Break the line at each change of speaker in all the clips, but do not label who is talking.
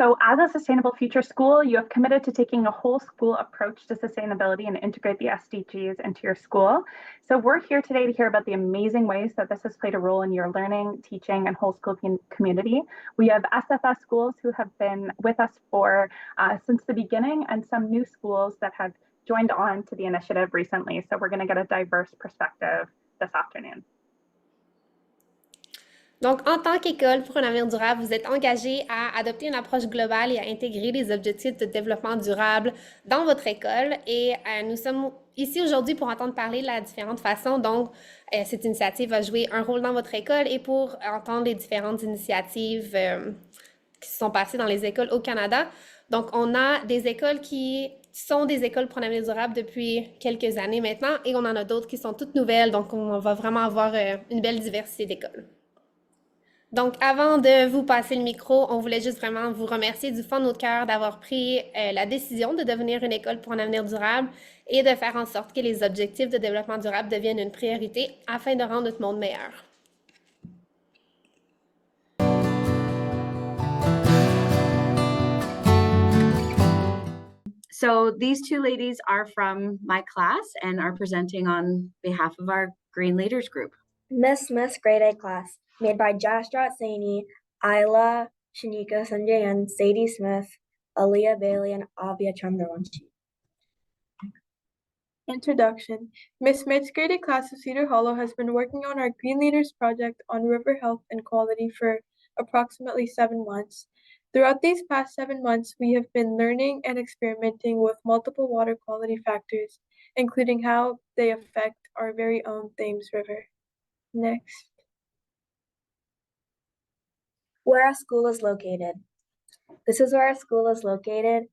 So as a sustainable future school, you have committed to taking a whole school approach to sustainability and integrate the SDGs into your school. So we're here today to hear about the amazing ways that this has played a role in your learning, teaching, and whole school community. We have SFS schools who have been with us for since the beginning, and some new schools that have joined on to the initiative recently. So we're going to get a diverse perspective this afternoon.
Donc, en tant qu'école pour un avenir durable, vous êtes engagé à adopter une approche globale et à intégrer les objectifs de développement durable dans votre école. Et nous sommes ici aujourd'hui pour entendre parler de la différente façon dont cette initiative va jouer un rôle dans votre école et pour entendre les différentes initiatives qui se sont passées dans les écoles au Canada. Donc, on a des écoles qui sont des écoles pour un avenir durable depuis quelques années maintenant et on en a d'autres qui sont toutes nouvelles. Donc, on va vraiment avoir une belle diversité d'écoles. Donc, avant de vous passer le micro, on voulait juste vraiment vous remercier du fond de notre cœur d'avoir pris la décision de devenir une école pour un avenir durable et de faire en sorte que les objectifs de développement durable deviennent une priorité afin de rendre notre monde meilleur.
So these two ladies are from my class and are presenting on behalf of our Green Leaders group.
Miss Grade A class, made by Jasrat Saini, Ayla, Shanika Sanjay, and Sadie Smith, Aaliyah Bailey, and Avia Chandrawanshi.
Introduction. Miss Smith's Grade A class of Cedar Hollow has been working on our Green Leaders project on river health and quality for approximately 7 months. Throughout these past 7 months, we have been learning and experimenting with multiple water quality factors, including how they affect our very own Thames River. Next.
Where our school is located. This is where our school is located.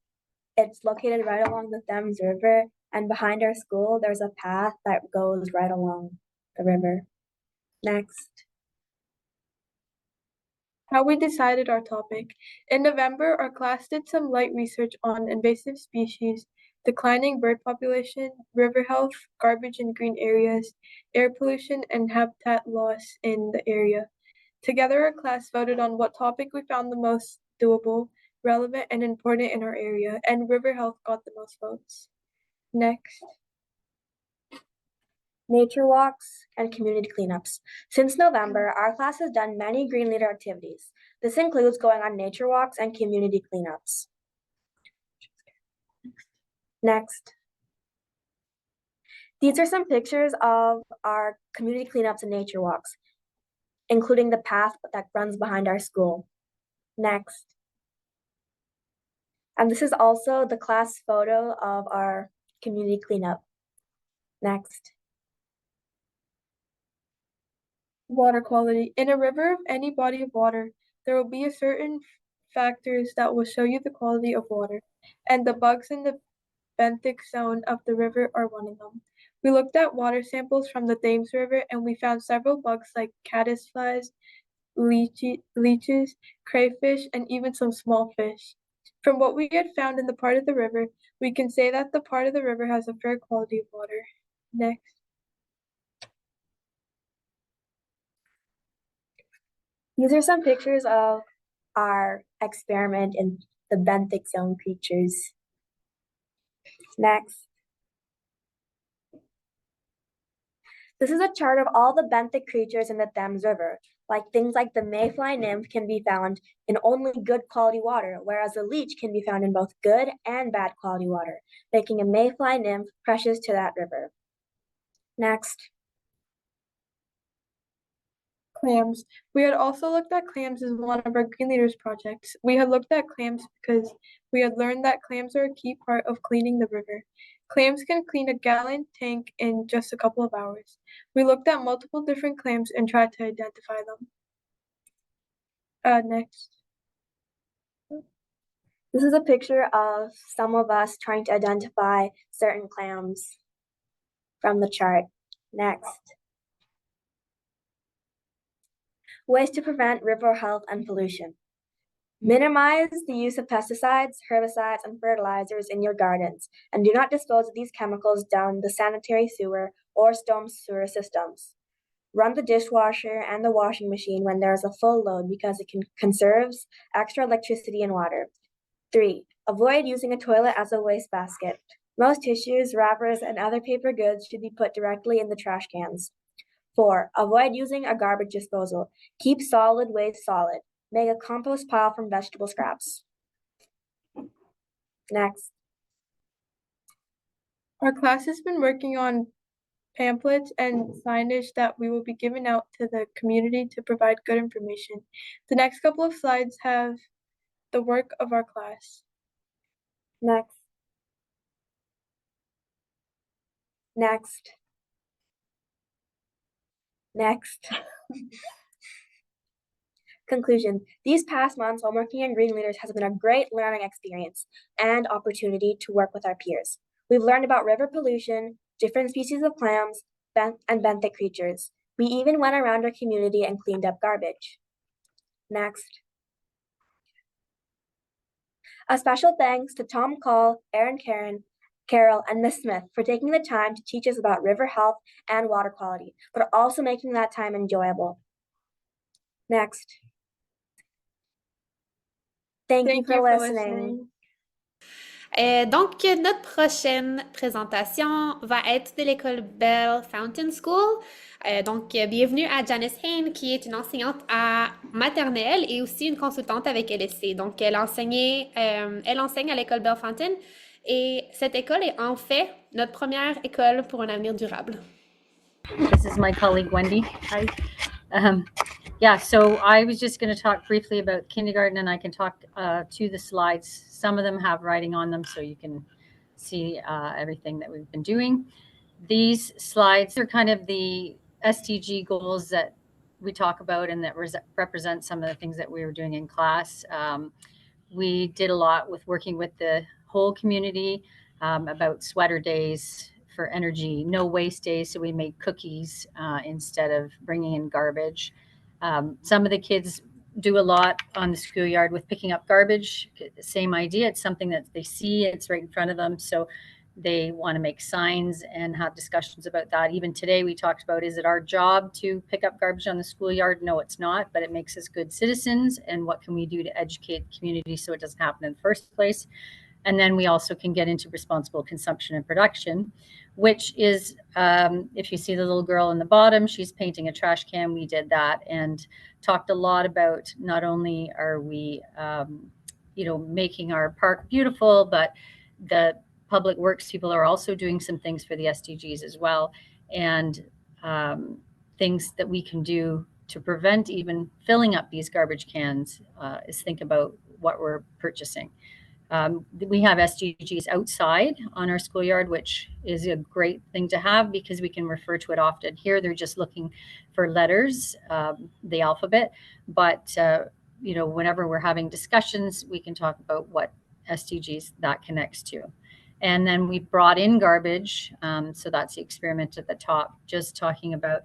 It's located right along the Thames River, and behind our school, there's a path that goes right along the river. Next.
How we decided our topic. In November, our class did some light research on invasive species, declining bird population, river health, garbage in green areas, air pollution, and habitat loss in the area. Together, our class voted on what topic we found the most doable, relevant, and important in our area, and river health got the most votes. Next.
Nature walks and community cleanups. Since November, our class has done many Green Leader activities. This includes going on nature walks and community cleanups. Next. These are some pictures of our community cleanups and nature walks, including the path that runs behind our school. Next. And this is also the class photo of our community cleanup. Next.
Water quality. In a river of any body of water, there will be a certain factors that will show you the quality of water, and the bugs in the benthic zone of the river are one of them. We looked at water samples from the Thames River, and we found several bugs like caddisflies, leeches, crayfish, and even some small fish. From what we had found in the part of the river, we can say that the part of the river has a fair quality of water. Next.
These are some pictures of our experiment in the benthic zone creatures. Next. This is a chart of all the benthic creatures in the Thames River. Things like the mayfly nymph can be found in only good quality water, whereas the leech can be found in both good and bad quality water, making a mayfly nymph precious to that river. Next.
Clams. We had also looked at clams as one of our Green Leaders projects. We had looked at clams because we had learned that clams are a key part of cleaning the river. Clams can clean a gallon tank in just a couple of hours. We looked at multiple different clams and tried to identify them. Next.
This is a picture of some of us trying to identify certain clams from the chart. Next. Ways to prevent river health and pollution. Minimize the use of pesticides, herbicides, and fertilizers in your gardens, and do not dispose of these chemicals down the sanitary sewer or storm sewer systems. Run the dishwasher and the washing machine when there is a full load because it conserves extra electricity and water. 3. Avoid using a toilet as a wastebasket. Most tissues, wrappers, and other paper goods should be put directly in the trash cans. 4. Avoid using a garbage disposal. Keep solid waste solid. Make a compost pile from vegetable scraps. Next.
Our class has been working on pamphlets and signage that we will be giving out to the community to provide good information. The next couple of slides have the work of our class.
Next. Next. Next. Conclusion. These past months while working in Green Leaders has been a great learning experience and opportunity to work with our peers. We've learned about river pollution, different species of clams, and benthic creatures. We even went around our community and cleaned up garbage. Next. A special thanks to Tom Call, Erin Carol, and Miss Smith for taking the time to teach us about river health and water quality, but also making that time enjoyable. Next. Thank you for listening.
Donc, notre prochaine présentation va être de l'école Belfountain School. Donc, bienvenue à Janice Hain, qui est une enseignante à maternelle et aussi une consultante avec LSC. Donc, elle enseigne à l'école Belfountain et cette école est en fait notre première école pour un avenir durable.
This is my colleague Wendy. Hi. Yeah, so I was just going to talk briefly about kindergarten, and I can talk to the slides. Some of them have writing on them, so you can see everything that we've been doing. These slides are kind of the SDG goals that we talk about and that represent some of the things that we were doing in class. We did a lot with working with the whole community about sweater days for energy, no waste days, so we made cookies instead of bringing in garbage. Some of the kids do a lot on the schoolyard with picking up garbage. Same idea. It's something that they see. It's right in front of them. So they want to make signs and have discussions about that. Even today we talked about, is it our job to pick up garbage on the schoolyard? No, it's not, but it makes us good citizens. And what can we do to educate the community so it doesn't happen in the first place? And then we also can get into responsible consumption and production, which is, if you see the little girl in the bottom, she's painting a trash can. We did that and talked a lot about not only are we, making our park beautiful, but the public works people are also doing some things for the SDGs as well. And things that we can do to prevent even filling up these garbage cans is think about what we're purchasing. We have SDGs outside on our schoolyard, which is a great thing to have because we can refer to it often. Here, they're just looking for letters, the alphabet. But, whenever we're having discussions, we can talk about what SDGs that connects to. And then we brought in garbage. So that's the experiment at the top, just talking about,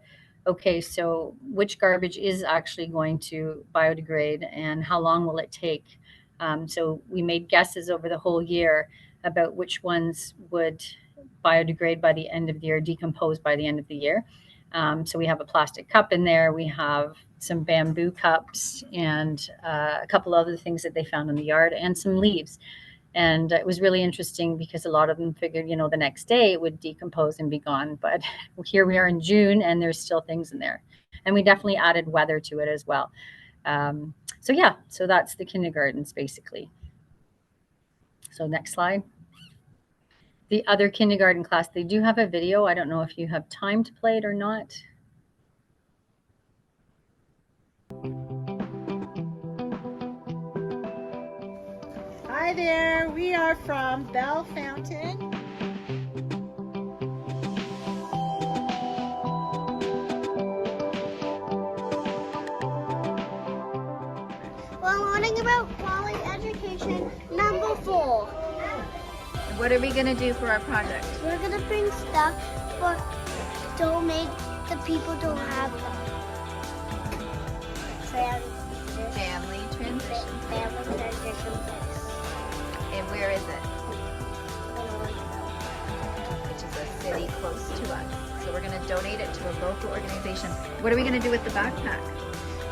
okay, so which garbage is actually going to biodegrade and how long will it take? So we made guesses over the whole year about which ones would biodegrade by the end of the year, decompose by the end of the year. So we have a plastic cup in there. We have some bamboo cups and a couple other things that they found in the yard and some leaves. And it was really interesting because a lot of them figured, the next day it would decompose and be gone. But here we are in June and there's still things in there. And we definitely added weather to it as well. So that's the kindergartens basically. So next slide. The other kindergarten class, they do have a video. I don't know if you have time to play it or not.
Hi there, we are from Belfountain.
We're learning about quality education number 4.
What are we going to do for our project?
We're going to bring stuff for donate the people don't have them.
Family transition.
Family transition place.
And where is it? Which is a city close to us. So we're going to donate it to a local organization. What are we going to do with the backpack?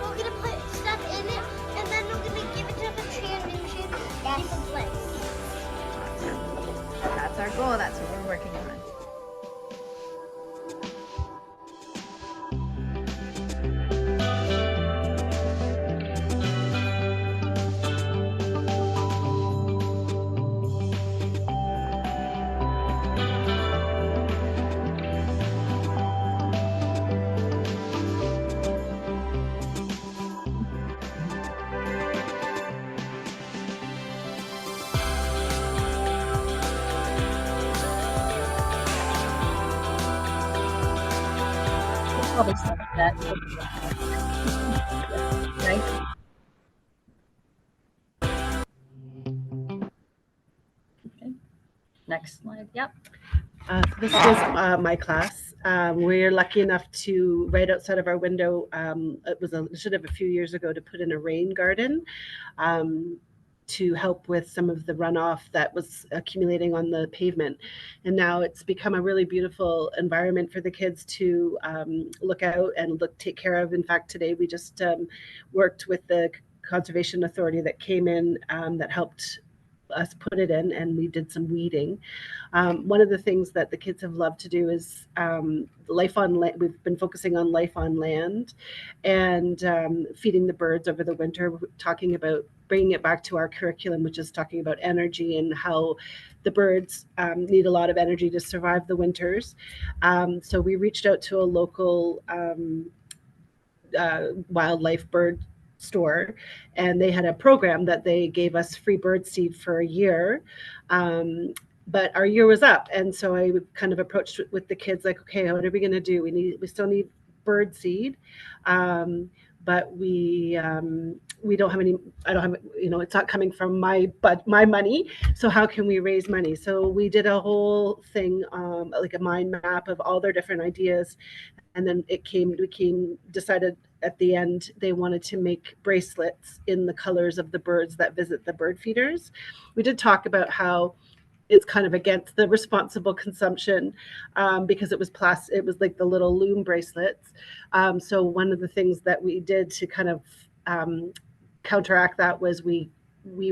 We're gonna put stuff in it, and then we're gonna give it to the tree and then keep it place.
That's our goal. That's what we're working on.
Probably some of that. Right? Okay. Next slide. Yep.
This was my class. We're lucky enough to, right outside of our window, it was a initiative a few years ago to put in a rain garden to help with some of the runoff that was accumulating on the pavement. And now it's become a really beautiful environment for the kids to look out and take care of. In fact, today we just worked with the Conservation Authority that came in that helped us put it in, and we did some weeding. One of the things that the kids have loved to do is life on land. We've been focusing on life on land and feeding the birds over the winter, talking about bringing it back to our curriculum, which is talking about energy and how the birds need a lot of energy to survive the winters. So we reached out to a local wildlife bird store, and they had a program that they gave us free bird seed for a year. But our year was up, and so I kind of approached with the kids like, okay, what are we going to do? We still need bird seed, but we don't have any. I don't have, it's not coming from my money. So how can we raise money? So we did a whole thing, like a mind map of all their different ideas, and then decided at the end they wanted to make bracelets in the colors of the birds that visit the bird feeders. We did talk about how it's kind of against the responsible consumption because it was plastic. It was like the little loom bracelets. So one of the things that we did to kind of counteract that was we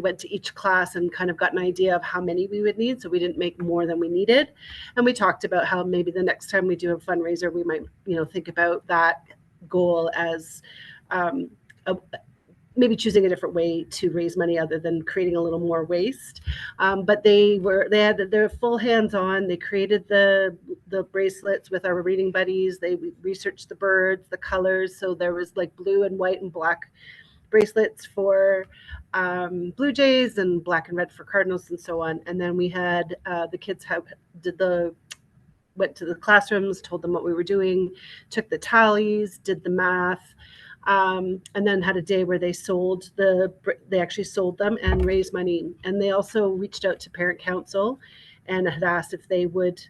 went to each class and kind of got an idea of how many we would need. So we didn't make more than we needed. And we talked about how maybe the next time we do a fundraiser, we might, think about that goal as maybe choosing a different way to raise money other than creating a little more waste. But they had their full hands on. They created the bracelets with our reading buddies. They researched the birds, the colors. So there was like blue and white and black bracelets for blue jays and black and red for cardinals and so on. And then we had the kids went to the classrooms, told them what we were doing, took the tallies, did the math, and then had a day where they actually sold them and raised money. And they also reached out to parent council and had asked if they would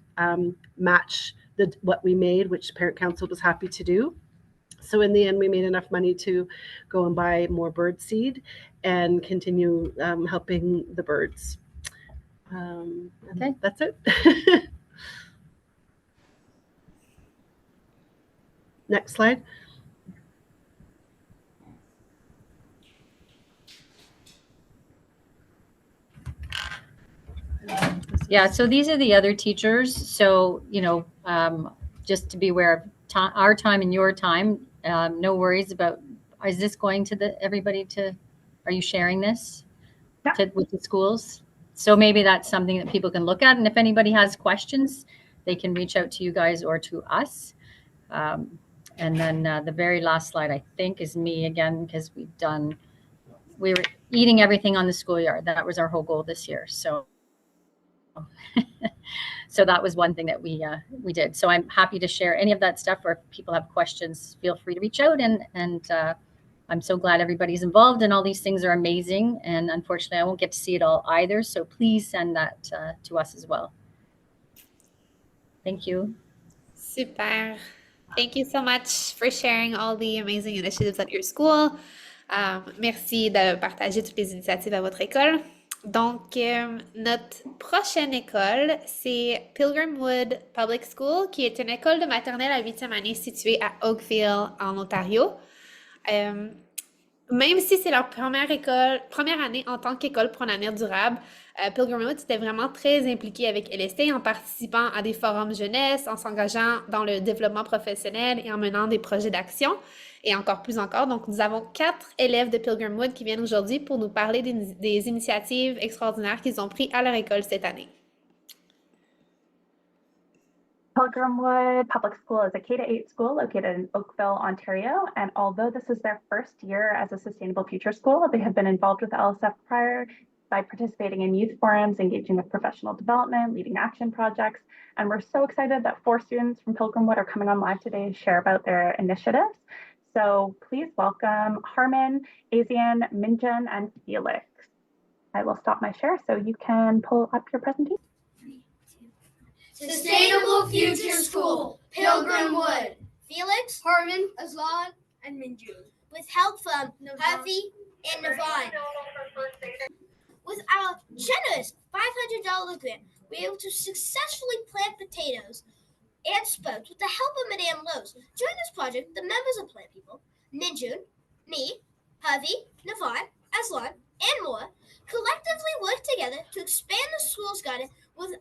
match what we made, which parent council was happy to do. So in the end, we made enough money to go and buy more bird seed and continue helping the birds. Okay, that's it. Next slide.
Yeah, so these are the other teachers. So, just to be aware of our time and your time, no worries about, is this going to everybody are you sharing this with the schools? So maybe that's something that people can look at. And if anybody has questions, they can reach out to you guys or to us. And then the very last slide, I think, is me again, because we were eating everything on the schoolyard. That was our whole goal this year. So that was one thing that we did. So I'm happy to share any of that stuff, or if people have questions, feel free to reach out. And I'm so glad everybody's involved, and all these things are amazing. And unfortunately, I won't get to see it all either. So please send that to us as well. Thank you.
Super. Thank you so much for sharing all the amazing initiatives at your school. Merci de partager toutes les initiatives à votre école. Donc, notre prochaine école, c'est Pilgrim Wood Public School, qui est une école de maternelle à 8e année située à Oakville, en Ontario. Même si c'est leur première année en tant qu'école pour un avenir durable, Pilgrim Wood était vraiment très impliqué avec LST en participant à des forums jeunesse, en s'engageant dans le développement professionnel et en menant des projets d'action. Et encore plus encore. Donc, nous avons 4 élèves de Pilgrim Wood qui viennent aujourd'hui pour nous parler des initiatives extraordinaires qu'ils ont prises à leur école cette année.
Pilgrim Wood Public School is a K-8 school located in Oakville, Ontario, and although this is their first year as a Sustainable Future School, they have been involved with LSF prior by participating in youth forums, engaging with professional development, leading action projects, and we're so excited that 4 students from Pilgrim Wood are coming on live today to share about their initiatives. So please welcome Harmon, Asian, Minjun, and Felix. I will stop my share so you can pull up your presentation.
Sustainable Future School, Pilgrim Wood. Felix, Harmon, Aslan, and Minjun. With help from Havi and Navine. With our generous $500 grant, we were able to successfully plant potatoes and sprouts with the help of Madame Rose. During this project, the members of Plant People, Minjun, me, Havi, Navine, Aslan, and more, collectively worked together to expand the school's garden with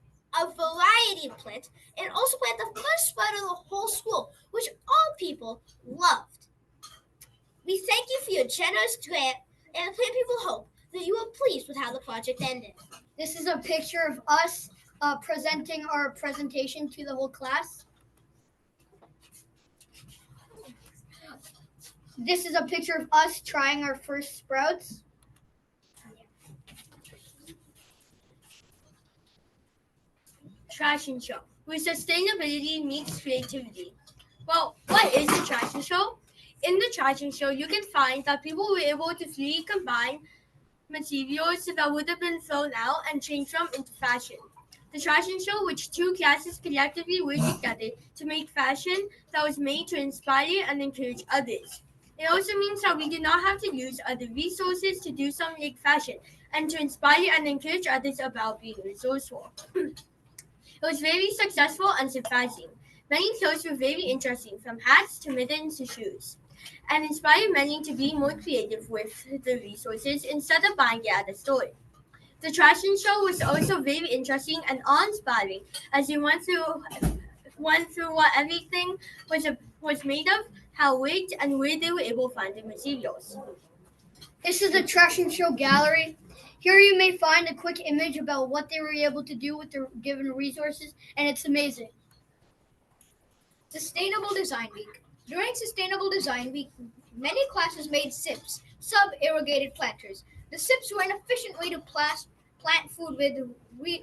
a variety of plants and also plant the first sprout of the whole school, which all people loved. We thank you for your generous grant, and the Plant People hope that you are pleased with how the project ended.
This is a picture of us presenting our presentation to the whole class. This is a picture of us trying our first sprouts.
Trash and Show, where sustainability meets creativity. Well, what is the Trash and Show? In the Trash and Show, you can find that people were able to freely combine materials that would have been thrown out and change them into fashion. The Trash and Show, which 2 classes collectively worked together to make fashion that was made to inspire and encourage others. It also means that we do not have to use other resources to do something like fashion and to inspire and encourage others about being resourceful. It was very successful and surprising. Many clothes were very interesting, from hats to mittens to shoes, and inspired many to be more creative with the resources instead of buying it at the store. The Trash and Show was also very interesting and awe-inspiring as we went through what everything was made of, how it worked, and where they were able to find the materials.
This is the Trash and Show gallery. Here you may find a quick image about what they were able to do with their given resources, and it's amazing.
Sustainable Design Week. During Sustainable Design Week, many classes made SIPs, sub-irrigated planters. The SIPs were an efficient way to plant food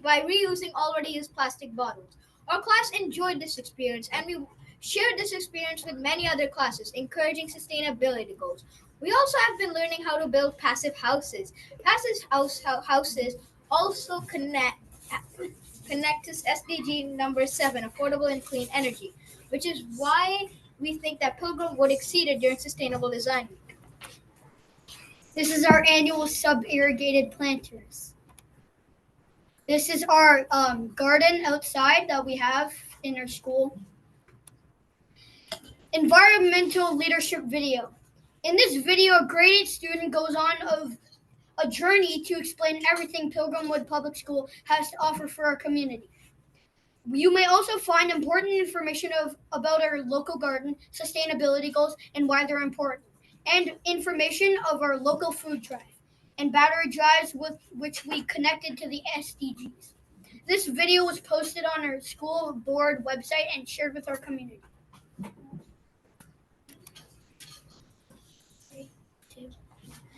by reusing already used plastic bottles. Our class enjoyed this experience, and we shared this experience with many other classes, encouraging sustainability goals. We also have been learning how to build passive houses. Passive houses also connect to SDG number 7, affordable and clean energy, which is why we think that Pilgrim Wood exceeded during Sustainable Design Week.
This is our annual sub-irrigated planters. This is our garden outside that we have in our school. Environmental leadership video. In this video, a grade 8 student goes on a journey to explain everything Pilgrim Wood Public School has to offer for our community. You may also find important information about our local garden, sustainability goals, and why they're important, and information of our local food drive and battery drives with which we connected to the SDGs. This video was posted on our school board website and shared with our community.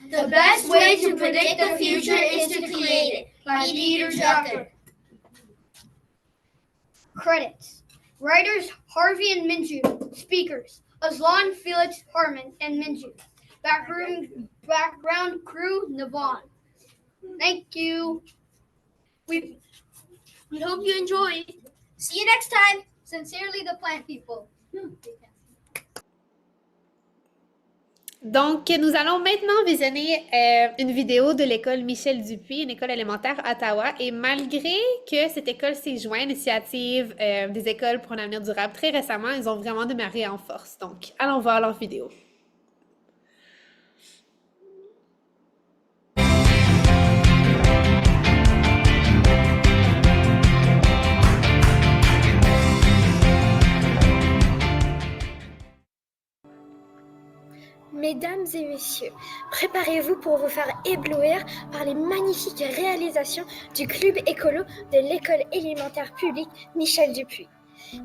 The best way to predict the future is to create it, by Peter Drucker.
Credits. Writers Harvey and Minju. Speakers Aslan, Felix, Harmon, and Minju. Background crew Navon. Thank you.
We hope you enjoy.
See you next time. Sincerely, the Plant People.
Donc, nous allons maintenant visionner une vidéo de l'école Michel Dupuis, une école élémentaire à Ottawa. Et malgré que cette école s'est jointe à l'initiative des écoles pour un avenir durable très récemment, ils ont vraiment démarré en force. Donc, allons voir leur vidéo.
Mesdames et messieurs, préparez-vous pour vous faire éblouir par les magnifiques réalisations du club écolo de l'école élémentaire publique Michel Dupuis.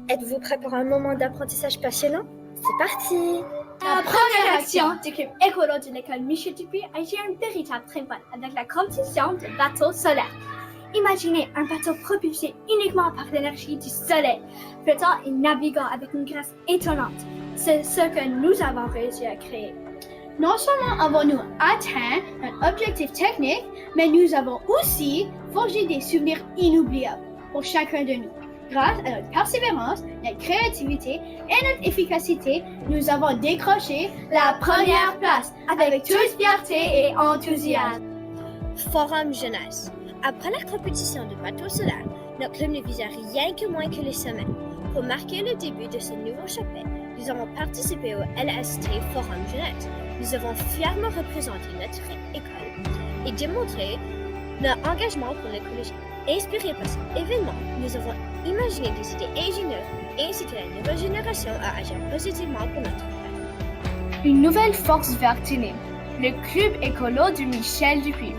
Êtes-vous prêts pour un moment d'apprentissage passionnant? C'est parti!
La première action du club écolo de l'école Michel Dupuis a été un véritable tremplin avec la compétition de bateaux solaires. Imaginez un bateau propulsé uniquement par l'énergie du soleil, flottant et naviguant avec une grâce étonnante. C'est ce que nous avons réussi à créer. Non seulement avons-nous atteint un objectif technique, mais nous avons aussi forgé des souvenirs inoubliables pour chacun de nous. Grâce à notre persévérance, notre créativité et notre efficacité, nous avons décroché la première place avec toute fierté et enthousiasme.
Forum Jeunesse. Après la compétition de bateaux solaires, notre club ne visait rien que moins que les sommets. Pour marquer le début de ce nouveau chapitre, nous avons participé au LST Forum Jeunesse. Nous avons fièrement représenté notre école et démontré notre engagement pour l'écologie. Inspirés par cet événement, nous avons imaginé des idées ingénieuses et incité la nouvelle génération à agir positivement pour notre planète.
Une nouvelle force verte est née, le club écolo de Michel Dupuis.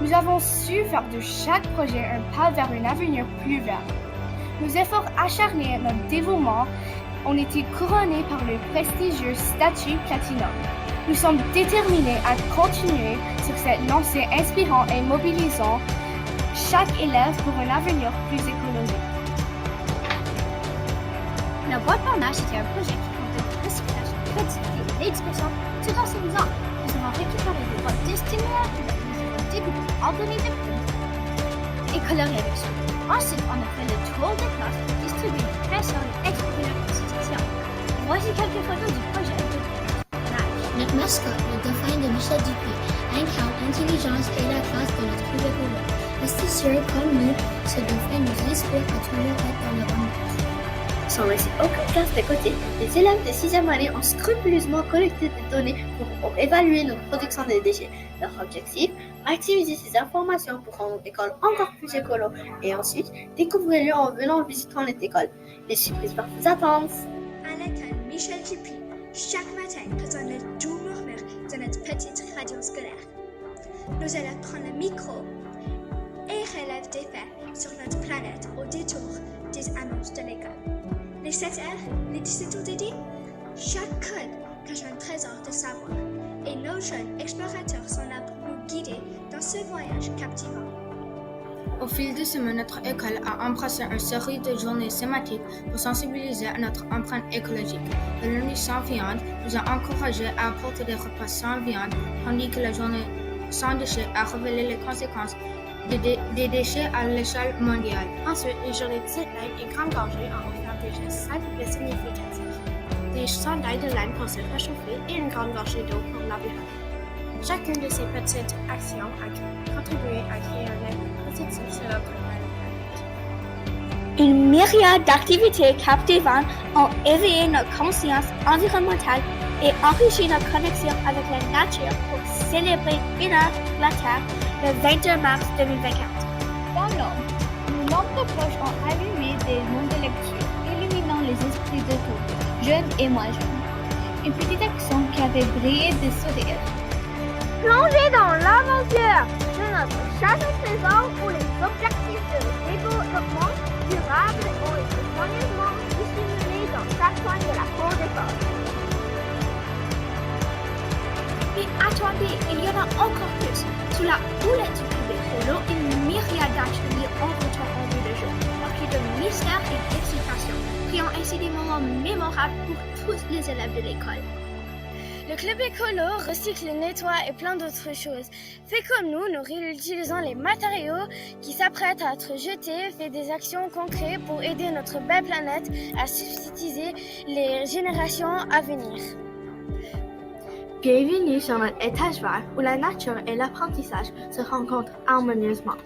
Nous avons su faire de chaque projet un pas vers un avenir plus vert. Nos efforts acharnés et notre dévouement ont été couronnés par le prestigieux statut Platinum. Nous sommes déterminés à continuer sur cette lancée inspirant et mobilisant chaque élève pour un avenir plus écologique.
La boîte Parnache était un projet qui comptait le recyclage, la créativité et l'éducation tout en s'amusant. Nous avons récupéré des boîtes destinées à la public. Nous avons découpé, ordonné des plantes et coloré avec soin. Ensuite, on a fait le tour des classes pour distribuer des créations et exprimer la constitution. Voici quelques photos du projet de Parnache.
Notre mascotte, le dauphin de Michel Dupuis, incarne l'intelligence et la classe de notre club écolo. Restez sûr, comme nous, ce dauphin nous inspire à toujours être dans le bon.
Sans laisser aucune classe de côté, les élèves de 6e année ont scrupuleusement collecté des données pour évaluer notre production de déchets. Leur objectif, maximiser ces informations pour rendre l'école encore plus écolo et ensuite découvrir-le en venant en visitant notre école. Les surprises peuvent vous attendre.
À l'école Michel Dupuis, chaque matin résonne le doux murmure de notre petite radio scolaire. Nos élèves prennent le micro et relèvent des faits sur notre planète au détour des annonces de l'école. Les 7 heures, les 17 d'été, chaque code cache un trésor de savoir et nos jeunes explorateurs sont là pour nous guider dans ce voyage captivant.
Au fil des semaines, notre école a embrassé une série de journées thématiques pour sensibiliser à notre empreinte écologique. Le lundi sans viande nous a encouragés à apporter des repas sans viande, tandis que la journée sans déchets a révélé les conséquences des déchets à l'échelle mondiale.
Ensuite, les journées de Cedar et Grande Gorgée ont offert des gestes simples et significatifs. Des chandails de laine pour se réchauffer et une grande gorgée d'eau pour laver. Chacune de ces petites actions a contribué à créer un impact positif sur notre planète.
Une myriade d'activités captivantes ont éveillé notre conscience environnementale et enrichi notre connexion avec la nature pour célébrer une heure la Terre le 22 mars 2024.
Dans l'ombre, nos nombreux proches ont allumé des mondes de lecture, illuminant les esprits de tous, jeunes et moins jeunes. Une petite action qui avait brillé de sourires.
Plongez dans l'aventure de notre chasse au trésor où les objectifs de développement durable ont été soigneusement dissimulés dans chaque coin de la cour d'école.
Mais attendez, il y en a encore plus. Sous la houlette du club écolo, une myriade d'ateliers en retour en vue de jour, marqués de mystère et d'excitation, créant ainsi des moments mémorables pour tous les élèves de l'école. Le club écolo recycle, nettoie et plein d'autres choses. Fait comme nous réutilisons les matériaux qui s'apprêtent à être jetés, fait des actions concrètes pour aider notre belle planète à subsidier les générations à venir.
Bienvenue sur notre étage vert où la nature et l'apprentissage se rencontrent harmonieusement.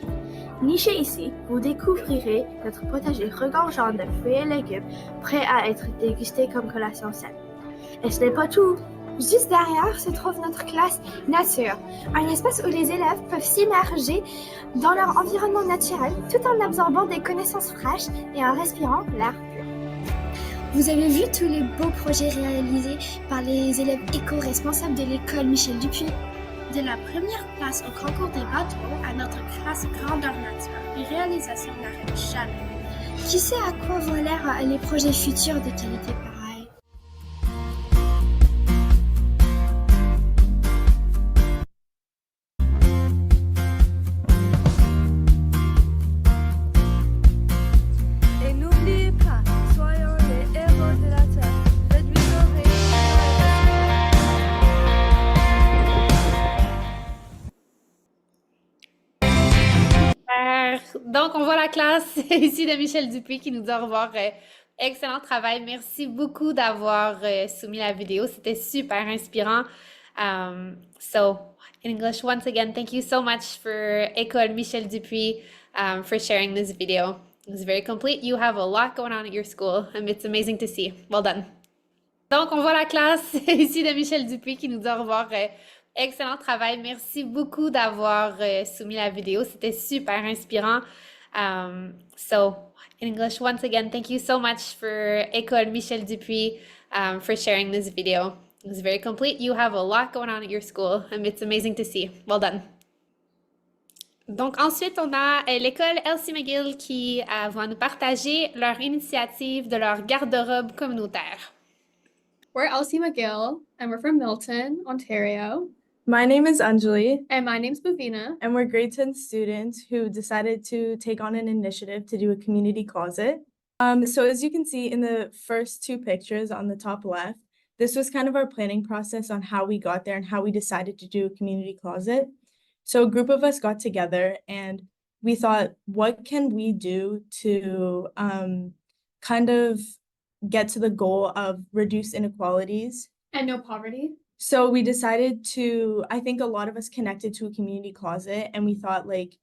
Nichez ici, vous découvrirez notre potager regorgeant de fruits et légumes prêts à être dégustés comme collation saine. Et ce n'est pas tout! Juste derrière se trouve notre classe nature, un espace où les élèves peuvent s'immerger dans leur environnement naturel tout en absorbant des connaissances fraîches et en respirant l'air pur.
Vous avez vu tous les beaux projets réalisés par les élèves éco-responsables de l'école Michel Dupuis?
De la première place au concours des bateaux à notre classe grandeur nature, les réalisations n'arrêtent jamais.
Qui sait à quoi vont l'air les projets futurs de qualité pareille?
Et n'oubliez pas, soyons les héros de la terre. Réduisons les
Donc, on voit la classe ici de Michel Dupuis qui nous dit au revoir. Excellent travail. Merci beaucoup d'avoir soumis la vidéo. C'était super inspirant. So, in English, once again, thank you so much for École Michel Dupuis for sharing this video. It was very complete. You have a lot going on at your school, and it's amazing to see. Well done. Donc, on voit la classe ici de Michel Dupuis qui nous dit au revoir. Excellent travail. Merci beaucoup d'avoir soumis la vidéo. C'était super inspirant. So, in English, once again, thank you so much for École Michel Dupuis for sharing this video. It was very complete. You have a lot going on at your school, and it's amazing to see. Well done. Donc, ensuite, on a l'école Elsie McGill qui va nous partager leur initiative de leur garde-robe communautaire.
We're Elsie McGill, and we're from Milton, Ontario.
My name is Anjali.
And my name's Bhavina.
And we're grade 10 students who decided to take on an initiative to do a community closet. So as you can see in the first two pictures on the top left, this was kind of our planning process on how we got there and how we decided to do a community closet. So a group of us got together and we thought, what can we do to kind of get to the goal of reduce inequalities?
And no poverty.
So we decided to, I think a lot of us connected to a community closet and we thought like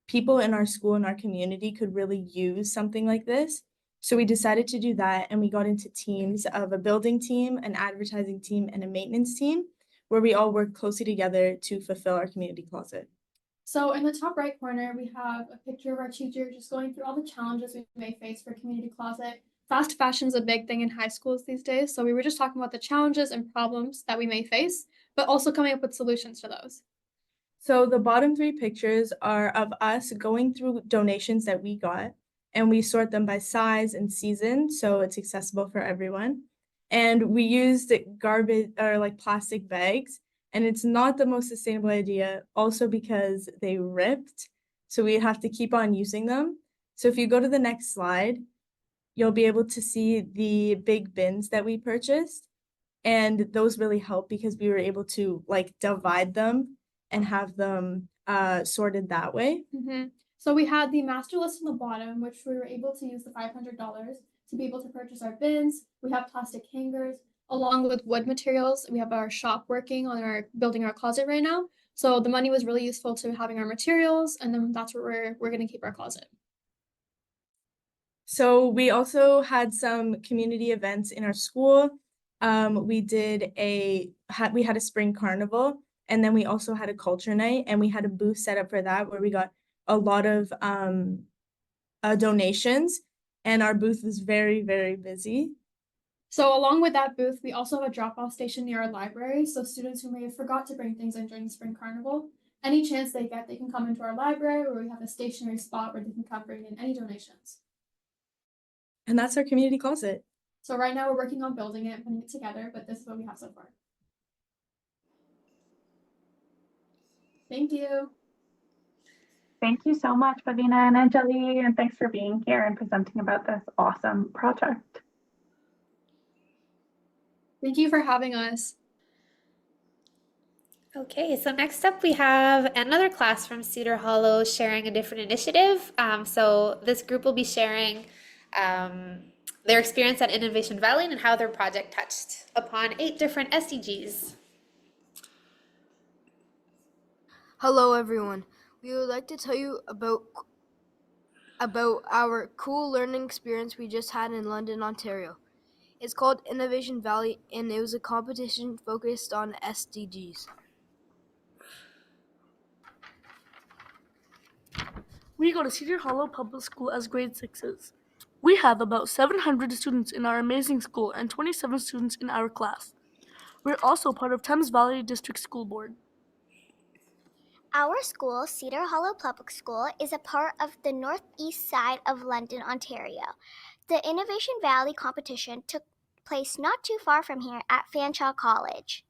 people in our school and our community could really use something like this. So we decided to do that and we got into teams of a building team, an advertising team, and a maintenance team where we all worked closely together to fulfill our community closet.
So in the top right corner, we have a picture of our teacher just going through all the challenges we may face for community closet. Fast fashion is a big thing in high schools these days, so we were just talking about the challenges and problems that we may face, but also coming up with solutions to those.
So the bottom three pictures are of us going through donations that we got, and we sort them by size and season, so it's accessible for everyone. And we used garbage or like plastic bags, and it's not the most sustainable idea, also because they ripped, so we have to keep on using them. So if you go to the next slide, you'll be able to see the big bins that we purchased. And those really help because we were able to like divide them and have them sorted that way.
Mm-hmm. So we had the master list on the bottom, which we were able to use the $500 to be able to purchase our bins. We have plastic hangers, along with wood materials. We have our shop working on building our closet right now. So the money was really useful to having our materials, and then that's where we're going to keep our closet.
So we also had some community events in our school. We had a spring carnival, and then we also had a culture night, and we had a booth set up for that where we got a lot of donations, and our booth was very, very busy.
So along with that booth, we also have a drop-off station near our library. So students who may have forgot to bring things in during the spring carnival, any chance they get, they can come into our library where we have a stationary spot where they can come bring in any donations.
And that's our community closet.
So right now we're working on building it and putting it together, but this is what we have so far. Thank you.
Thank you so much, Bhavina and Anjali, and thanks for being here and presenting about this awesome project.
Thank you for having us.
Okay, so next up we have another class from Cedar Hollow sharing a different initiative. So this group will be sharing their experience at Innovation Valley and how their project touched upon 8 different SDGs.
Hello everyone. We would like to tell you about our cool learning experience we just had in London, Ontario. It's called Innovation Valley and it was a competition focused on SDGs.
We go to Cedar Hollow Public School as grade 6s. We have about 700 students in our amazing school and 27 students in our class. We're also part of Thames Valley District School Board.
Our school, Cedar Hollow Public School, is a part of the northeast side of London, Ontario. The Innovation Valley competition took place not too far from here at Fanshawe College.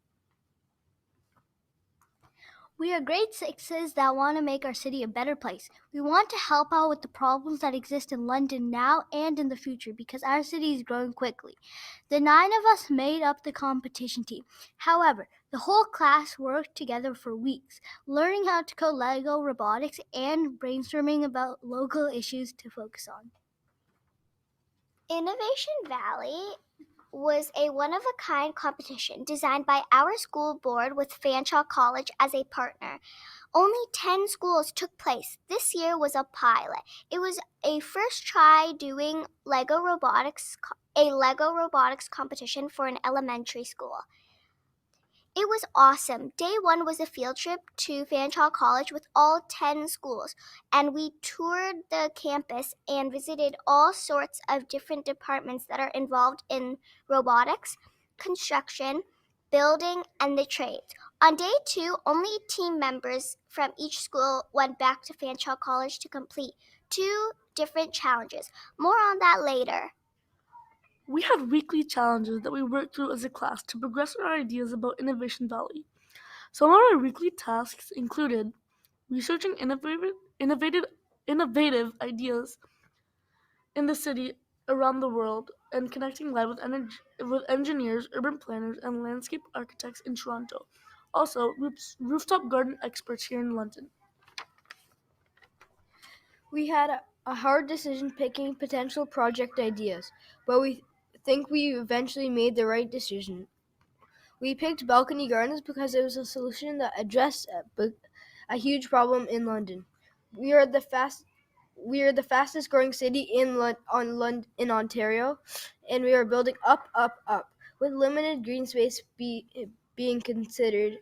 We are grade 6s that want to make our city a better place. We want to help out with the problems that exist in London now and in the future because our city is growing quickly. The 9 of us made up the competition team. However, the whole class worked together for weeks, learning how to code Lego robotics and brainstorming about local issues to focus on. Innovation Valley was a one-of-a-kind competition designed by our school board with Fanshawe College as a partner. Only 10 schools took place. This year was a pilot. It was a first try doing a Lego robotics competition for an elementary school. It was awesome. Day 1 was a field trip to Fanshawe College with all 10 schools, and we toured the campus and visited all sorts of different departments that are involved in robotics, construction, building, and the trades. On day 2, only team members from each school went back to Fanshawe College to complete 2 different challenges. More on that later.
We had weekly challenges that we worked through as a class to progress our ideas about Innovation Valley. Some of our weekly tasks included researching innovative ideas in the city around the world and connecting live with engineers, urban planners, and landscape architects in Toronto. Also, rooftop garden experts here in London.
We had a hard decision picking potential project ideas, but we think we eventually made the right decision. We picked balcony gardens because it was a solution that addressed a huge problem in London. We are the fastest growing city in Ontario, and we are building up, with limited green space being considered.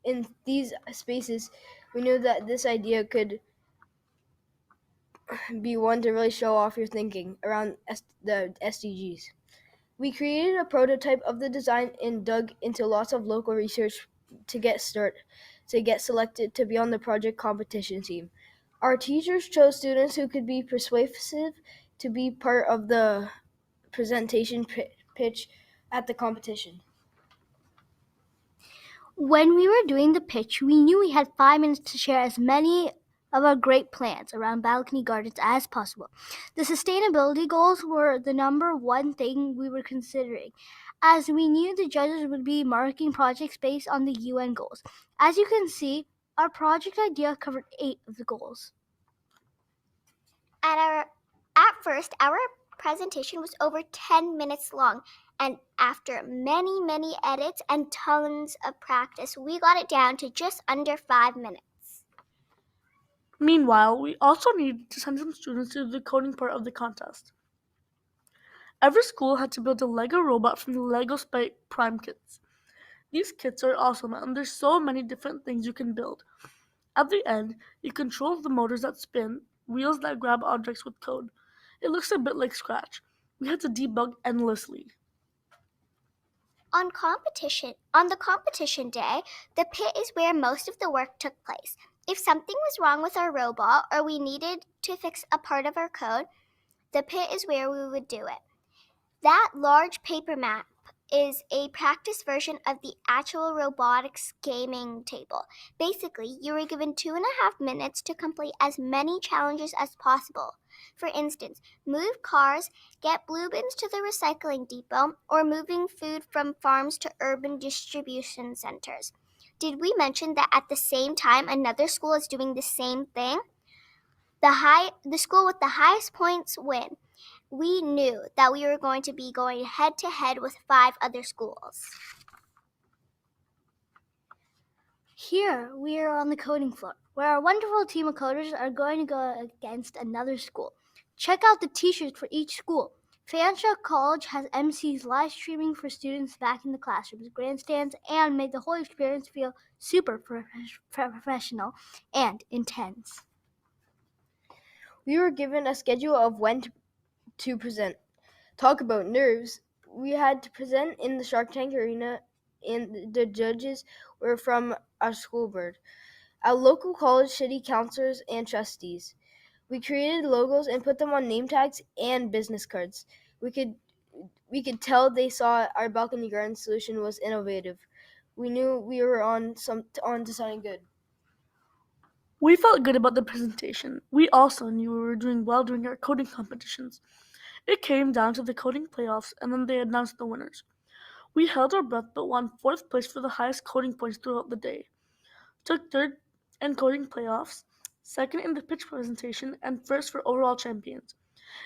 In these spaces, we knew that this idea could be one to really show off your thinking around the SDGs. We created a prototype of the design and dug into lots of local research to get selected to be on the project competition team. Our teachers chose students who could be persuasive to be part of the presentation pitch at the competition.
When we were doing the pitch, we knew we had 5 minutes to share as many of our great plans around balcony gardens as possible. The sustainability goals were the number one thing we were considering, as we knew the judges would be marking projects based on the UN goals. As you can see, our project idea covered 8 of the goals. At first, our presentation was over 10 minutes long, and after many edits and tons of practice, we got it down to just under 5 minutes.
Meanwhile, we also needed to send some students to the coding part of the contest. Every school had to build a Lego robot from the Lego Spike Prime kits. These kits are awesome, and there's so many different things you can build. At the end, you control the motors that spin, wheels that grab objects with code. It looks a bit like Scratch. We had to debug endlessly.
On the competition day, the pit is where most of the work took place. If something was wrong with our robot or we needed to fix a part of our code, the pit is where we would do it. That large paper map is a practice version of the actual robotics gaming table. Basically, you were given 2.5 minutes to complete as many challenges as possible. For instance, move cars, get blue bins to the recycling depot, or moving food from farms to urban distribution centers. Did we mention that at the same time another school is doing the same thing? The school with the highest points win. We knew that we were going to be going head-to-head with 5 other schools.
Here, we are on the coding floor, where our wonderful team of coders are going to go against another school. Check out the t-shirts for each school. Fanshawe College has MCs live streaming for students back in the classrooms, grandstands, and made the whole experience feel super professional and intense.
We were given a schedule of when to present. Talk about nerves. We had to present in the Shark Tank Arena, and the judges were from our school board, our local college city councilors, and trustees. We created logos and put them on name tags and business cards. We could tell they saw our balcony garden solution was innovative. We knew we were on to something good.
We felt good about the presentation. We also knew we were doing well during our coding competitions. It came down to the coding playoffs, and then they announced the winners. We held our breath but won 4th place for the highest coding points throughout the day. Took 3rd in coding playoffs, 2nd in the pitch presentation, and 1st for overall champions.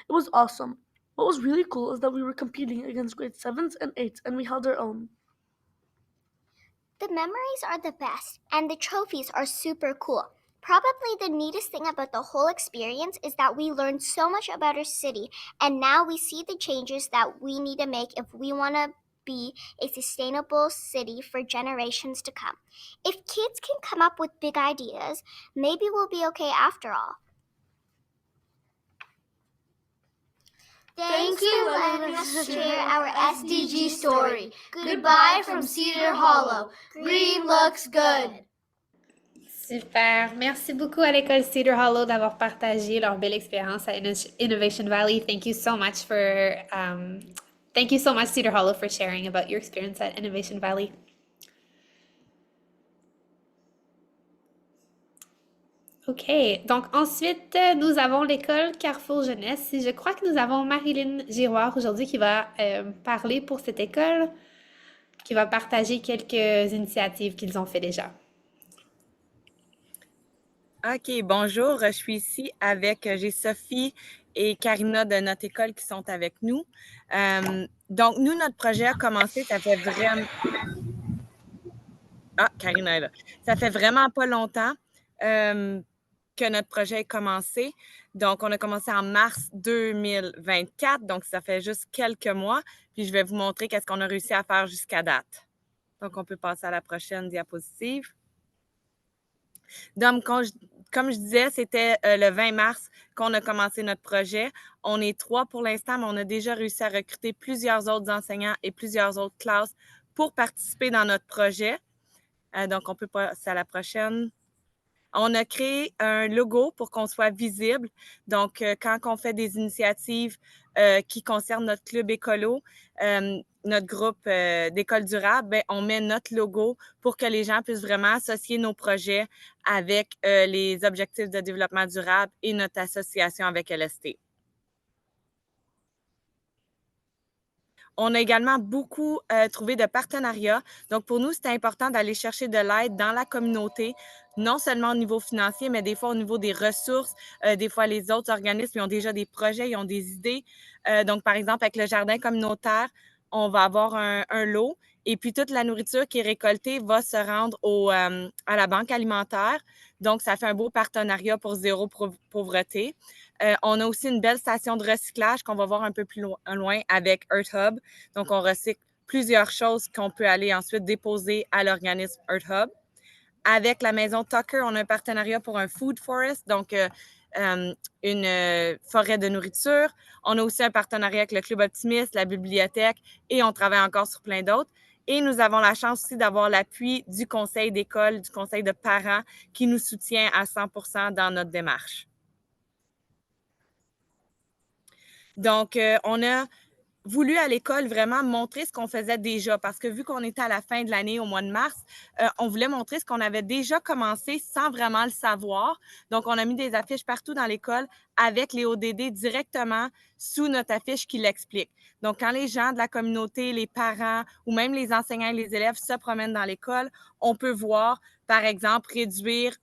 It was awesome. What was really cool is that we were competing against grade 7s and 8s, and we held our own.
The memories are the best, and the trophies are super cool. Probably the neatest thing about the whole experience is that we learned so much about our city, and now we see the changes that we need to make if we want to be a sustainable city for generations to come. If kids can come up with big ideas, maybe we'll be okay after all.
Thank you for letting us share our SDG story. Goodbye from Cedar Hollow. Green looks good.
Super. Merci beaucoup à l'école Cedar Hollow d'avoir partagé leur belle expérience à Innovation Valley. Thank you so much, Cedar Hollow, for sharing about your experience at Innovation Valley. OK. Donc, ensuite, nous avons l'école Carrefour Jeunesse. Je crois que nous avons Marilyn Giroir aujourd'hui qui va parler pour cette école, qui va partager quelques initiatives qu'ils ont fait déjà.
OK, bonjour. Je suis ici avec, j'ai Sophie et Karina de notre école qui sont avec nous. Donc, nous, notre projet a commencé, ça fait vraiment... Ah, Karina est là. Ça fait vraiment pas longtemps que notre projet a commencé. Donc, on a commencé en mars 2024, donc ça fait juste quelques mois. Puis, je vais vous montrer qu'est-ce qu'on a réussi à faire jusqu'à date. Donc, on peut passer à la prochaine diapositive. Donc, comme je disais, c'était le 20 mars qu'on a commencé notre projet. On est 3 pour l'instant, mais on a déjà réussi à recruter plusieurs autres enseignants et plusieurs autres classes pour participer dans notre projet. Donc, on peut passer à la prochaine. On a créé un logo pour qu'on soit visible. Donc, quand on fait des initiatives qui concernent notre club écolo, notre groupe d'écoles durables, ben, on met notre logo pour que les gens puissent vraiment associer nos projets avec les objectifs de développement durable et notre association avec LST. On a également beaucoup trouvé de partenariats. Donc, pour nous, c'est important d'aller chercher de l'aide dans la communauté, non seulement au niveau financier, mais des fois au niveau des ressources. Des fois, les autres organismes ils ont déjà des projets, ils ont des idées. Donc, par exemple, avec le jardin communautaire, on va avoir un lot et puis toute la nourriture qui est récoltée va se rendre à la banque alimentaire. Donc, ça fait un beau partenariat pour zéro pauvreté. On a aussi une belle station de recyclage qu'on va voir un peu plus loin avec Earth Hub. Donc, on recycle plusieurs choses qu'on peut aller ensuite déposer à l'organisme Earth Hub. Avec la maison Tucker, on a un partenariat pour un food forest, donc une forêt de nourriture. On a aussi un partenariat avec le Club Optimiste, la bibliothèque et on travaille encore sur plein d'autres. Et nous avons la chance aussi d'avoir l'appui du conseil d'école, du conseil de parents qui nous soutient à 100% dans notre démarche. Donc, on a voulu à l'école vraiment montrer ce qu'on faisait déjà parce que vu qu'on était à la fin de l'année au mois de mars, on voulait montrer ce qu'on avait déjà commencé sans vraiment le savoir. Donc, on a mis des affiches partout dans l'école avec les ODD directement sous notre affiche qui l'explique. Donc, quand les gens de la communauté, les parents ou même les enseignants et les élèves se promènent dans l'école, on peut voir, par exemple, réduire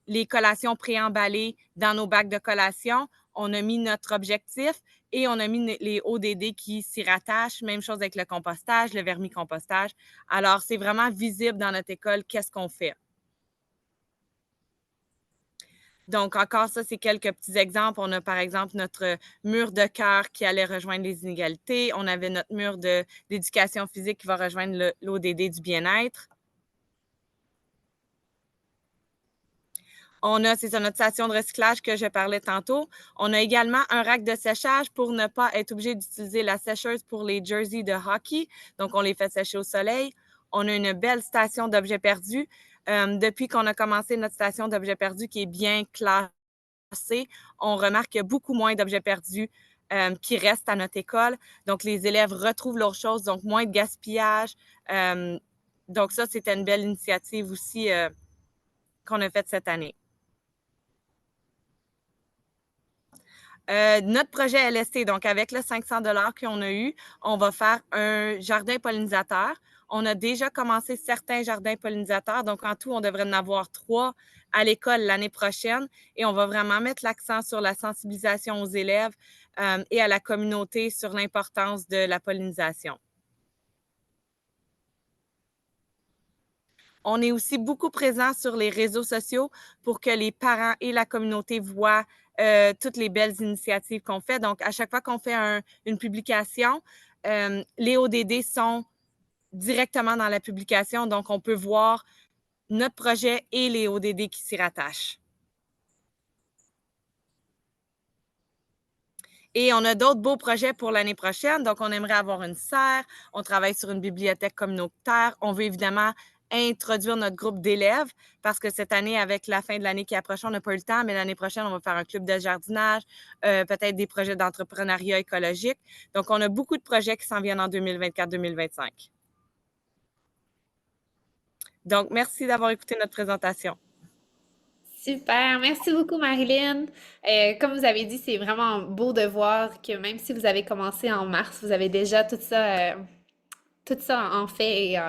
les collations préemballées dans nos bacs de collation. On a mis notre objectif et on a mis les ODD qui s'y rattachent. Même chose avec le compostage, le vermicompostage. Alors, c'est vraiment visible dans notre école qu'est-ce qu'on fait. Donc, encore ça, c'est quelques petits exemples. On a, par exemple, notre mur de cœur qui allait rejoindre les inégalités. On avait notre mur d'éducation physique qui va rejoindre l'ODD du bien-être. On a, c'est ça, notre station de recyclage que je parlais tantôt. On a également un rack de séchage pour ne pas être obligé d'utiliser la sécheuse pour les jerseys de hockey. Donc, on les fait sécher au soleil. On a une belle station d'objets perdus. Depuis qu'on a commencé notre station d'objets perdus qui est bien classée, on remarque qu'il y a beaucoup moins d'objets perdus qui restent à notre école. Donc, les élèves retrouvent leurs choses, donc moins de gaspillage. Donc, ça, c'était une belle initiative aussi qu'on a faite cette année. Notre projet LST, donc avec le 500 $ qu'on a eu, on va faire un jardin pollinisateur. On a déjà commencé certains jardins pollinisateurs, donc en tout, on devrait en avoir 3 à l'école l'année prochaine et on va vraiment mettre l'accent sur la sensibilisation aux élèves et à la communauté sur l'importance de la pollinisation. On est aussi beaucoup présent sur les réseaux sociaux pour que les parents et la communauté voient toutes les belles initiatives qu'on fait. Donc, à chaque fois qu'on fait une publication, les ODD sont directement dans la publication. Donc, on peut voir notre projet et les ODD qui s'y rattachent. Et on a d'autres beaux projets pour l'année prochaine. Donc, on aimerait avoir une serre. On travaille sur une bibliothèque communautaire. On veut évidemment introduire notre groupe d'élèves parce que cette année, avec la fin de l'année qui approche, on n'a pas eu le temps, mais l'année prochaine, on va faire un club de jardinage, peut-être des projets d'entrepreneuriat écologique. Donc, on a beaucoup de projets qui s'en viennent en 2024-2025. Donc, merci d'avoir écouté notre présentation.
Super, merci beaucoup Marilyn. Comme vous avez dit, c'est vraiment beau de voir que même si vous avez commencé en mars, vous avez déjà tout ça en fait et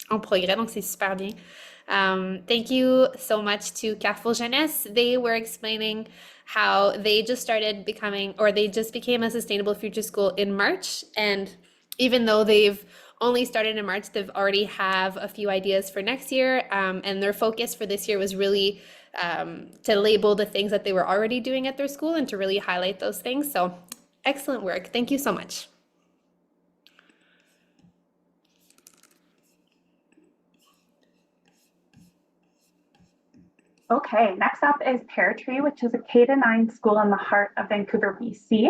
en progrès, donc c'est super bien. Thank you so much to Carrefour Jeunesse. They were explaining how they just became a sustainable future school in March, and even though they've only started in March, they've already have a few ideas for next year, and their focus for this year was really to label the things that they were already doing at their school and to really highlight those things. So excellent work. Thank you so much.
Okay, next up is Pear Tree, which is a K-9 school in the heart of Vancouver, BC.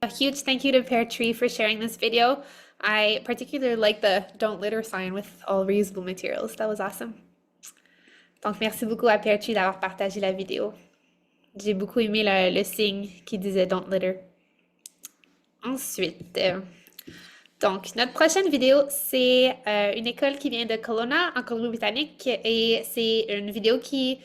A huge thank you to Pear for sharing this video. I particularly like the don't litter sign with all reusable materials. That was awesome. Donc, merci beaucoup à Pear d'avoir partagé la vidéo. J'ai beaucoup aimé le signe qui disait don't litter. Ensuite, donc, notre prochaine vidéo, c'est une école qui vient de Kelowna, en Colombie-Britannique, et c'est une vidéo qui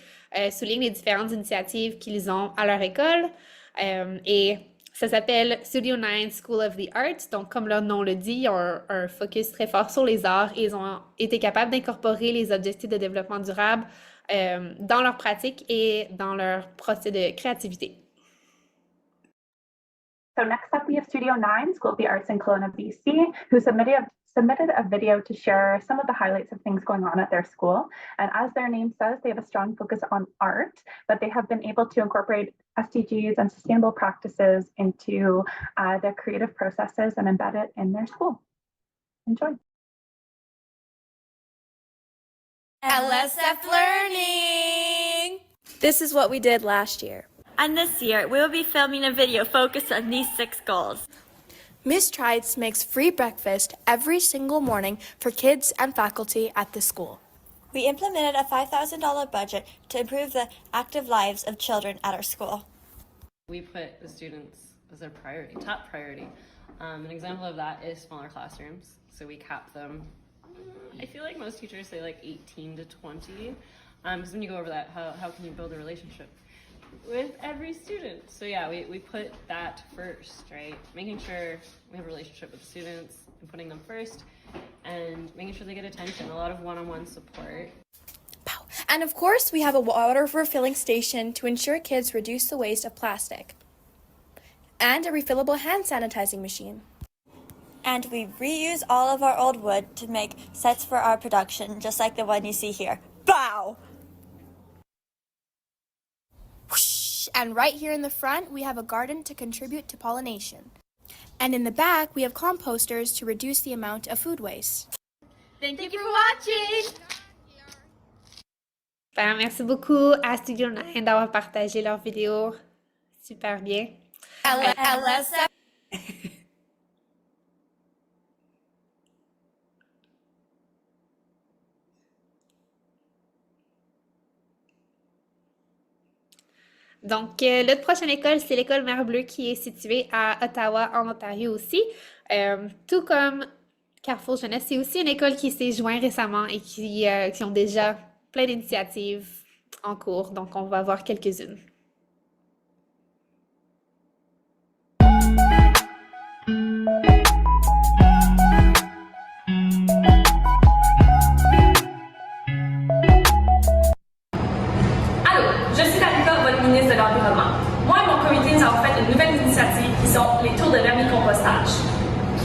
souligne les différentes initiatives qu'ils ont à leur école. Et ça s'appelle Studio 9 School of the Arts. Donc, comme leur nom le dit, ils ont un focus très fort sur les arts et ils ont été capables d'incorporer les objectifs de développement durable dans leur pratique et dans leur procès de créativité.
So next up, we have Studio 9, School of the Arts in Kelowna, BC, who submitted a video to share some of the highlights of things going on at their school. And as their name says, they have a strong focus on art, but they have been able to incorporate SDGs and sustainable practices into their creative processes and embed it in their school. Enjoy.
LSF Learning! This is what we did last year.
And this year, we will be filming a video focused on these 6 goals.
Miss Trides makes free breakfast every single morning for kids and faculty at the school.
We implemented a $5,000 budget to improve the active lives of children at our school.
We put the students as our priority, top priority. An example of that is smaller classrooms. So we cap them. I feel like most teachers say like 18 to 20. Because when you go over that, how can you build a relationship with every student? So yeah, we put that first, right? Making sure we have a relationship with the students and putting them first and making sure they get attention, a lot of one-on-one support.
And of course, we have a water refilling station to ensure kids reduce the waste of plastic. And a refillable hand sanitizing machine.
And we reuse all of our old wood to make sets for our production, just like the one you see here. Bow!
And right here in the front, we have a garden to contribute to pollination. And in the back, we have composters to reduce the amount of food waste.
Thank you for watching!
Ben, merci beaucoup à Studio 9 d'avoir partagé leur vidéo super bien.
LSF.
Donc, notre prochaine école, c'est l'école Mer Bleue qui est située à Ottawa, en Ontario aussi. Tout comme Carrefour Jeunesse, c'est aussi une école qui s'est jointe récemment et qui ont déjà plein d'initiatives en cours. Donc, on va voir quelques-unes.
Ministre de l'Environnement. Moi et mon comité, nous avons fait une nouvelle initiative qui sont les tours de vermicompostage.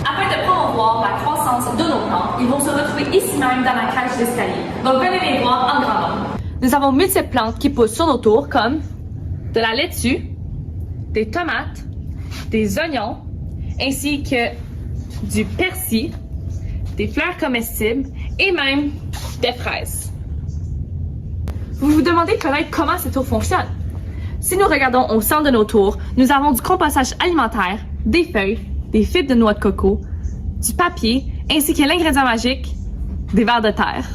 Afin de promouvoir la croissance de nos plantes, ils vont se retrouver ici même dans la cage d'escalier. Donc venez les voir en grand nombre. Nous avons multiples plantes qui poussent sur nos tours comme de la laitue, des tomates, des oignons, ainsi que du persil, des fleurs comestibles et même des fraises. Vous vous demandez peut-être comment ces tours fonctionnent. Si nous regardons au centre de nos tours, nous avons du compostage alimentaire, des feuilles, des fibres de noix de coco, du papier, ainsi que l'ingrédient magique, des vers de terre.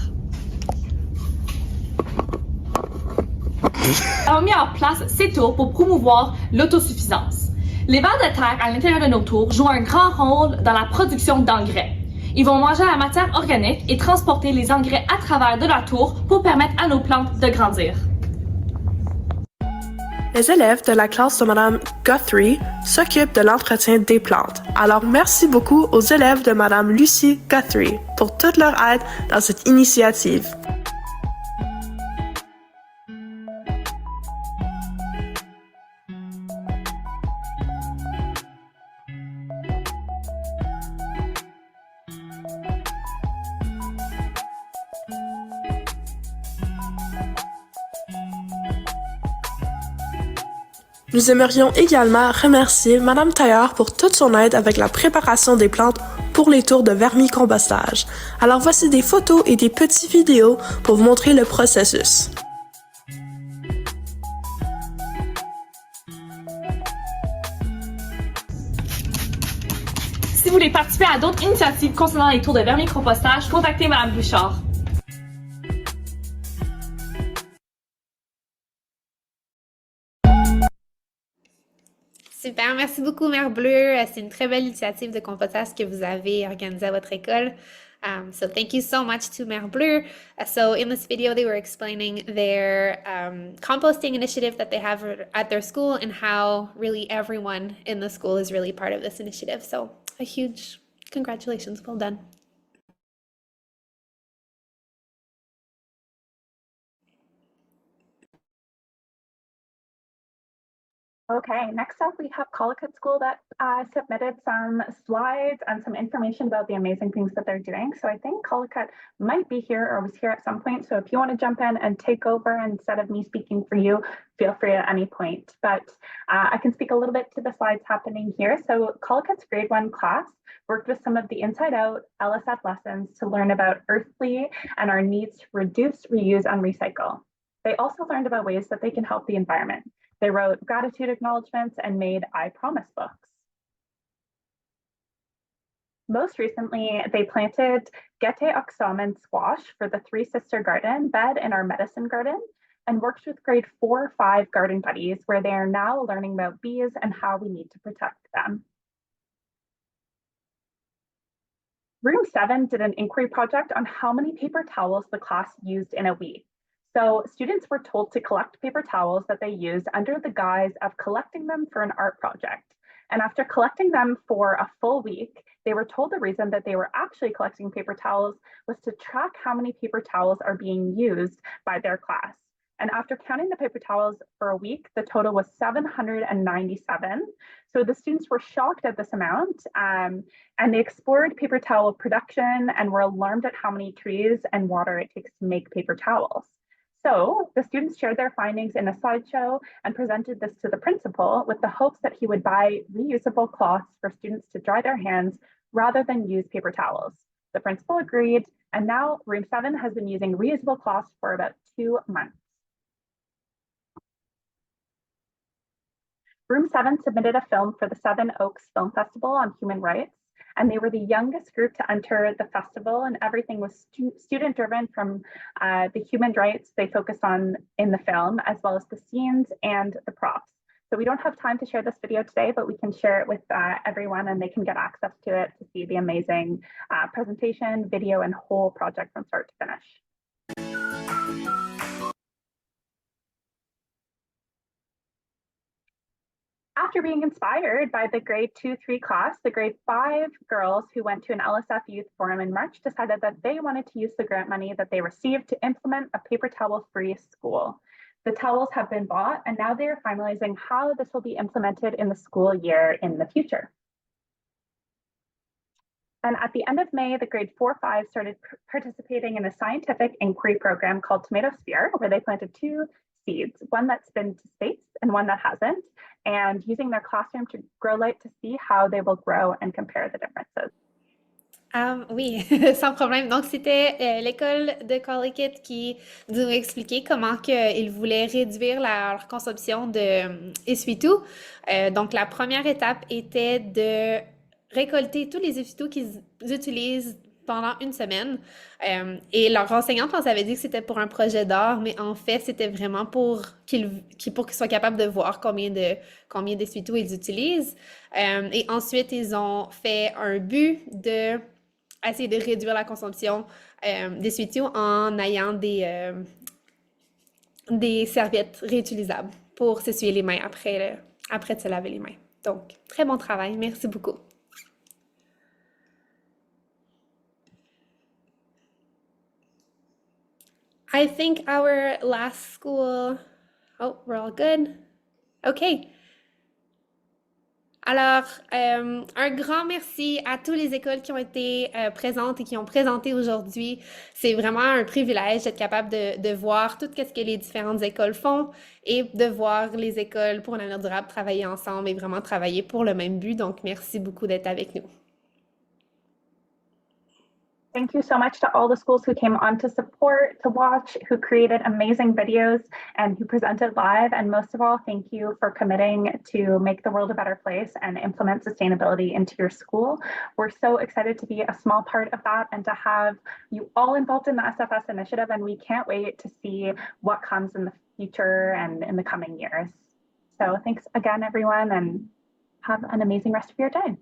Nous avons mis en place ces tours pour promouvoir l'autosuffisance. Les vers de terre à l'intérieur de nos tours jouent un grand rôle dans la production d'engrais. Ils vont manger la matière organique et transporter les engrais à travers de la tour pour permettre à nos plantes de grandir.
Les élèves de la classe de Madame Guthrie s'occupent de l'entretien des plantes. Alors merci beaucoup aux élèves de Madame Lucie Guthrie pour toute leur aide dans cette initiative. Nous aimerions également remercier Madame Taillard pour toute son aide avec la préparation des plantes pour les tours de vermicompostage. Alors voici des photos et des petites vidéos pour vous montrer le processus.
vous voulez participer à d'autres initiatives concernant les tours de vermicompostage, contactez Mme Bouchard.
Super, merci beaucoup, Mer Bleue. C'est une très belle initiative de compostage que vous avez organisée à votre école. So thank you so much to Mer Bleue. So in this video, they were explaining their composting initiative that they have at their school and how really everyone in the school is really part of this initiative. So a huge congratulations, well done.
Okay, next up we have Collicutt School that submitted some slides and some information about the amazing things that they're doing. So I think Collicutt might be here or was here at some point. So if you want to jump in and take over instead of me speaking for you, feel free at any point. But I can speak a little bit to the slides happening here. So Collicutt's grade 1 class worked with some of the Inside Out LSF lessons to learn about earthly and our needs to reduce, reuse, and recycle. They also learned about ways that they can help the environment. They wrote gratitude acknowledgements and made I Promise books. Most recently, they planted Gete Oxamen squash for the Three Sister Garden bed in our medicine garden and worked with grade 4-5 garden buddies where they are now learning about bees and how we need to protect them. Room 7 did an inquiry project on how many paper towels the class used in a week. So students were told to collect paper towels that they used under the guise of collecting them for an art project. And after collecting them for a full week, they were told the reason that they were actually collecting paper towels was to track how many paper towels are being used by their class. And after counting the paper towels for a week, the total was 797. So the students were shocked at this amount and they explored paper towel production and were alarmed at how many trees and water it takes to make paper towels. So the students shared their findings in a slideshow and presented this to the principal with the hopes that he would buy reusable cloths for students to dry their hands rather than use paper towels. The principal agreed, and now Room 7 has been using reusable cloths for about 2 months. Room 7 submitted a film for the Seven Oaks Film Festival on Human Rights, and they were the youngest group to enter the festival, and everything was student-driven from the human rights they focused on in the film, as well as the scenes and the props. So we don't have time to share this video today, but we can share it with everyone and they can get access to it to see the amazing presentation, video, and whole project from start to finish. After being inspired by the grade 2-3 class, the grade 5 girls who went to an LSF youth forum in March decided that they wanted to use the grant money that they received to implement a paper towel-free school. The towels have been bought and now they are finalizing how this will be implemented in the school year in the future. And at the end of May, the grade 4-5 started participating in a scientific inquiry program called Tomato Sphere, where they planted 2 seeds, one that's been to space and one that hasn't, and using their classroom to grow light to see how they will grow and compare the differences.
Oui, sans problème. Donc, c'était l'école de Collicutt qui nous expliquait comment ils voulaient réduire leur consommation de essuie-tout. Donc, la première étape était de récolter tous les essuie-tout qu'ils utilisent pendant une semaine. Et leur enseignante leur avait dit que c'était pour un projet d'art, mais en fait, c'était vraiment pour qu'ils soient capables de voir combien d'essuie-tout ils utilisent. Et ensuite, ils ont fait un but de essayer de réduire la consommation d'essuie-tout en ayant des serviettes réutilisables pour s'essuyer les mains après de se laver les mains. Donc, très bon travail. Merci beaucoup. I think our last school... Oh, we're all good? OK. Alors, un grand merci à toutes les écoles qui ont été présentes et qui ont présenté aujourd'hui. C'est vraiment un privilège d'être capable de voir tout ce que les différentes écoles font et de voir les écoles pour l'avenir durable travailler ensemble et vraiment travailler pour le même but. Donc, merci beaucoup d'être avec nous.
Thank you so much to all the schools who came on to support, to watch, who created amazing videos, and who presented live. And most of all, thank you for committing to make the world a better place and implement sustainability into your school. We're so excited to be a small part of that and to have you all involved in the SFS initiative. And we can't wait to see what comes in the future and in the coming years. So thanks again, everyone, and have an amazing rest of your day.